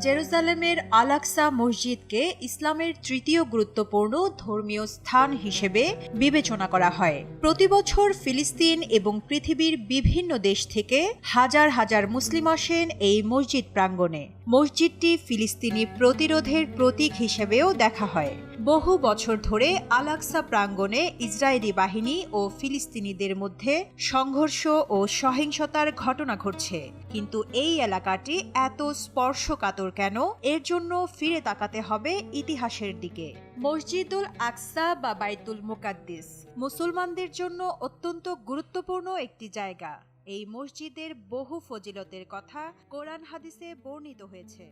জেরুজালেমের আল-আকসা মসজিদকে ইসলামের তৃতীয় গুরুত্বপূর্ণ ধর্মীয় স্থান হিসেবে বিবেচনা করা হয়। প্রতি বছর ফিলিস্তিন এবং পৃথিবীর বিভিন্ন দেশ থেকে হাজার হাজার মুসলিম আসেন এই মসজিদ প্রাঙ্গণে। মসজিদটি ফিলিস্তিনি প্রতিরোধের প্রতীক হিসেবেও দেখা হয়। বহু বছর ধরে আল-আকসা প্রাঙ্গণে ইসরায়েলি বাহিনী ও ফিলিস্তিনিদের মধ্যে সংঘর্ষ ও সহিংসতার ঘটনা ঘটছে। কিন্তু এই এলাকাটি এত স্পর্শকাতর কেন? এর জন্য ফিরে তাকাতে হবে ইতিহাসের দিকে। মসজিদুল আকসা বা বাইতুল মুকাদ্দিস মুসলমানদের জন্য অত্যন্ত গুরুত্বপূর্ণ একটি জায়গা। এই মসজিদের বহু ফজিলতের কথা কোরআন হাদিসে বর্ণিত হয়েছে।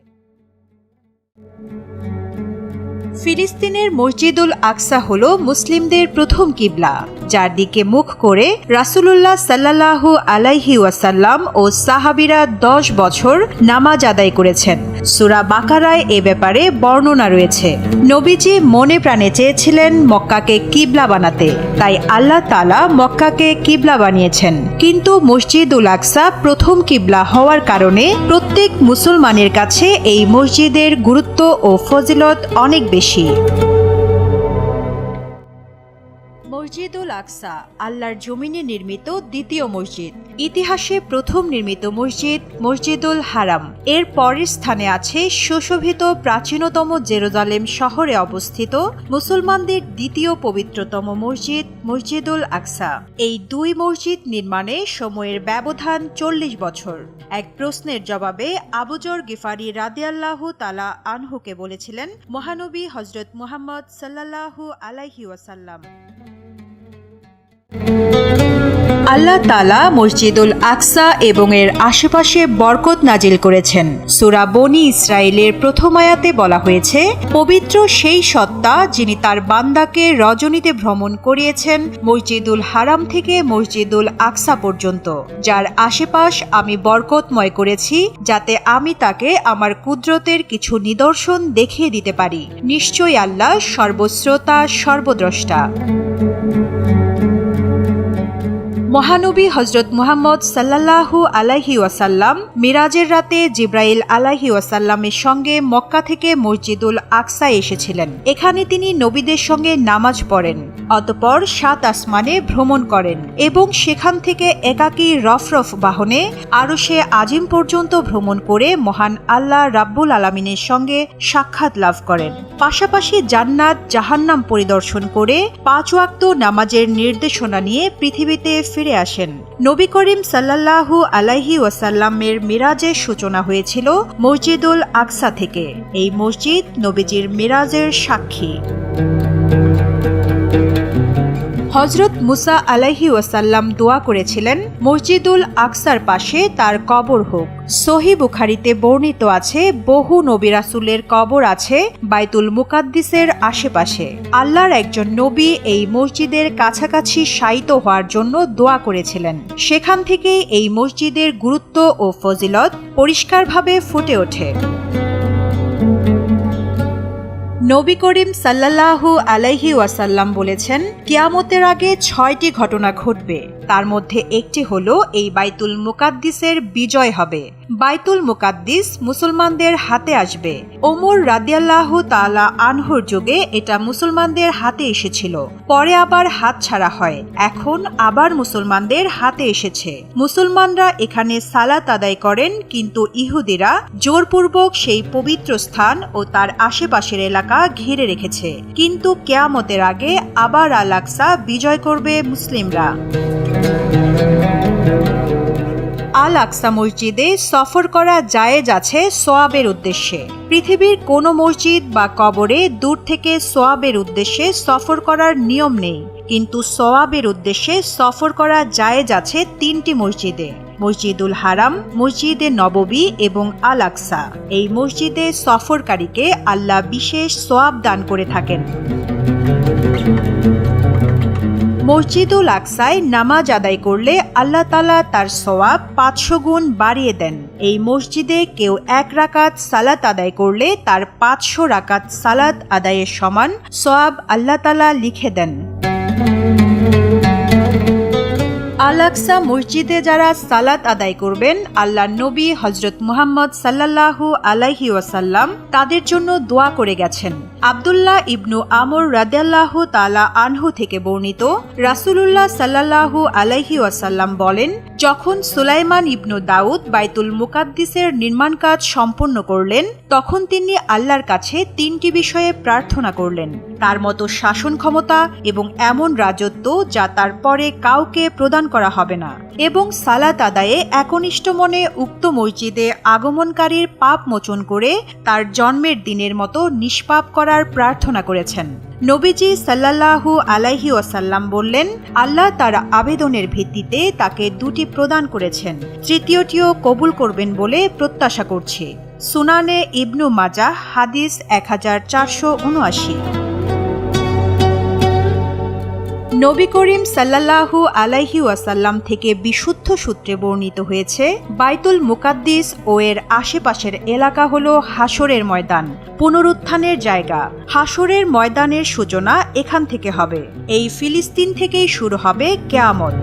ফিলিস্তিনের মসজিদুল আকসা হল মুসলিমদের প্রথম কিবলা, যার দিকে মুখ করে রাসূলুল্লাহ সাল্লাল্লাহু আলাইহি ওয়াসাল্লাম ও সাহাবীরা 10 বছর নামাজ আদায় করেছেন। সূরা বাকারায় এ ব্যাপারে বর্ণনা রয়েছে। নবীজি মনে প্রাণে চেয়েছিলেন মক্কাকে কিবলা বানাতে, তাই আল্লাহ তাআলা মক্কাকে কিবলা বানিয়েছেন। কিন্তু মসজিদুল আকসা প্রথম কিবলা হওয়ার কারণে প্রত্যেক মুসলমানের কাছে এই মসজিদের গুরুত্ব ও ফজিলত অনেক বেশি। মসজিদুল আকসা আল্লাহর জমিনে নির্মিত দ্বিতীয় মসজিদ। ইতিহাসে প্রথম নির্মিত মসজিদ মসজিদুল হারাম। এর পরের স্থানে আছে সুশোভিত প্রাচীনতম জেরুজালেম শহরে অবস্থিত মুসলমানদের দ্বিতীয় পবিত্রতম মসজিদ মসজিদুল আকসা। এই দুই মসজিদ নির্মাণে সময়ের ব্যবধান 40 বছর। এক প্রশ্নের জবাবে আবু যর গিফারি রাদিয়াল্লাহু তাআলা আনহুকে বলেছিলেন, মহানবী হযরত মুহাম্মদ সাল্লাল্লাহু আলাইহি ওয়াসাল্লাম, আল্লাহ তাআলা মসজিদুল আকসা এবং এর আশেপাশে বরকত নাজিল করেছেন। সূরা বনী ইসরাইলের প্রথম আয়াতে বলা হয়েছে, পবিত্র সেই সত্তা যিনি তার বান্দাকে রজনীতে ভ্রমণ করিয়েছেন মসজিদুল হারাম থেকে মসজিদুল আকসা পর্যন্ত, যার আশেপাশ আমি বরকতময় করেছি, যাতে আমি তাকে আমার কুদরতের কিছু নিদর্শন দেখিয়ে দিতে পারি। নিশ্চয়ই আল্লাহ সর্বশ্রোতা সর্বদ্রষ্টা। মহানবী হযরত মুহাম্মদ সাল্লাল্লাহু আলাইহি ওয়াসাল্লাম মিরাজের রাতে জিব্রাইল আলাইহি ওয়াসাল্লামের সঙ্গে মক্কা থেকে মসজিদুল আকসায় এসেছিলেন। এখানে তিনি নবীদের সঙ্গে নামাজ পড়েন, অতঃপর 7 আসমানে ভ্রমণ করেন এবং সেখান থেকে একাকী রফরফ বাহনে আরশে আজিম পর্যন্ত ভ্রমণ করে মহান আল্লাহ রাব্বুল আলামিনের সঙ্গে সাক্ষাৎ লাভ করেন। পাশাপাশি জান্নাত জাহান্নাম পরিদর্শন করে 5 ওয়াক্ত নামাজের নির্দেশনা নিয়ে পৃথিবীতে ফিরে আসেন। নবী করিম সাল্লাল্লাহু আলাইহি ওয়াসাল্লামের মিরাজের সূচনা হয়েছিল মসজিদুল আকসা থেকে। এই মসজিদ নবীজির মিরাজের সাক্ষী। হযরত মুসা আলাইহি ওয়াসাল্লাম দোয়া করেছিলেন, মসজিদুল আকসার পাশে তার কবর হোক। সহিহ বুখারীতে বর্ণিত আছে, বহু নবী রাসূলের কবর আছে বাইতুল মুকাদ্দিসের আশেপাশে। আল্লাহর একজন নবী এই মসজিদের কাছাকাছি শায়িত হওয়ার জন্য দোয়া করেছিলেন। সেখান থেকেই এই মসজিদের গুরুত্ব ও ফজিলত পরিষ্কারভাবে ফুটে ওঠে। নবী করিম সাল্লাল্লাহু আলাইহি ওয়াসাল্লাম বলেছেন, কিয়ামতের আগে 6টি ঘটনা ঘটবে। তার মধ্যে একটি হলো এই বাইতুল মুকাদ্দিসের বিজয় হবে। বাইতুল মুকাদ্দিস মুসলমানদের হাতে আসবে। ওমর রাদিয়াল্লাহু তাআলা আনহুর যুগে এটা মুসলমানদের হাতে এসেছিল, পরে আবার হাত ছাড়া হয়, এখন আবার মুসলমানদের হাতে এসেছে। মুসলমানরা এখানে সালাত আদায় করেন, কিন্তু ইহুদিরা জোরপূর্বক সেই পবিত্র স্থান ও তার আশেপাশের এলাকা ঘিরে রেখেছে। কিন্তু কিয়ামতের আগে আবার আল আকসা বিজয় করবে মুসলিমরা। আল আকসা মসজিদে সফর করা জায়েজ আছে সোয়াবের উদ্দেশ্যে। পৃথিবীর কোনো মসজিদ বা কবরে দূর থেকে সোয়াবের উদ্দেশ্যে সফর করার নিয়ম নেই, কিন্তু সোয়াবের উদ্দেশ্যে সফর করা জায়েজ আছে 3টি মসজিদে: মসজিদুল হারাম, মসজিদে নববী এবং আল আকসা। এই মসজিদে সফরকারীকে আল্লাহ বিশেষ সোয়াব দান করে থাকেন। মসজিদুল আকসায় নামাজ আদায় করলে আল্লাহ তাআলা তার সওয়াব 500 গুণ বাড়িয়ে দেন। এই মসজিদে কেউ 1 রাকাত সালাত আদায় করলে তার 500 রাকাত সালাত আদায়ের সমান সওয়াব আল্লাহ তাআলা লিখে দেন। আল আকসা মসজিদে যারা সালাত আদায় করবেন, আল্লাহর নবী হযরত মুহাম্মদ সাল্লাল্লাহু আলাইহি ওয়াসাল্লাম তাদের জন্য দোয়া করে গেছেন। আব্দুল্লাহ ইবনু আমর রাদিয়াল্লাহু তাআলা আনহু থেকে বর্ণিত, রাসূলুল্লাহ সাল্লাল্লাহু আলাইহি ওয়াসাল্লাম বলেন, যখন সুলাইমান ইবনু দাউদ বাইতুল মুকাদ্দিসের নির্মাণ কাজ সম্পন্ন করলেন, তখন তিনি আল্লাহর কাছে ৩টি বিষয়ে প্রার্থনা করলেন: তার মতো শাসন ক্ষমতা এবং এমন রাজত্ব যা তার পরে কাউকে প্রদান করা হবে না, এবং সালাত আদায়ে একনিষ্ঠ মনে উক্ত মসজিদে আগমনকারীর পাপ মোচন করে তার জন্মের দিনের মতো নিষ্পাপ করার প্রার্থনা করেছেন। নবীজি সাল্লাল্লাহু আলাইহি ওয়াসাল্লাম বললেন, আল্লাহ তার আবেদনের ভিত্তিতে তাকে 2টি প্রদান করেছেন, তৃতীয়টিও কবুল করবেন বলে প্রত্যাশা করছি। সুনানে ইবনু মাজাহ, হাদিস 1479। নবী করিম সাল্লাল্লাহু আলাইহি ওয়াসাল্লাম থেকে বিশুদ্ধ সূত্রে বর্ণিত হয়েছে, বাইতুল মুকাদ্দিস ও এর আশেপাশের এলাকা হলো হাসরের ময়দান, পুনরুত্থানের জায়গা। হাসরের ময়দানের সূচনা এখান থেকে হবে। এই ফিলিস্তিন থেকেই শুরু হবে কিয়ামত।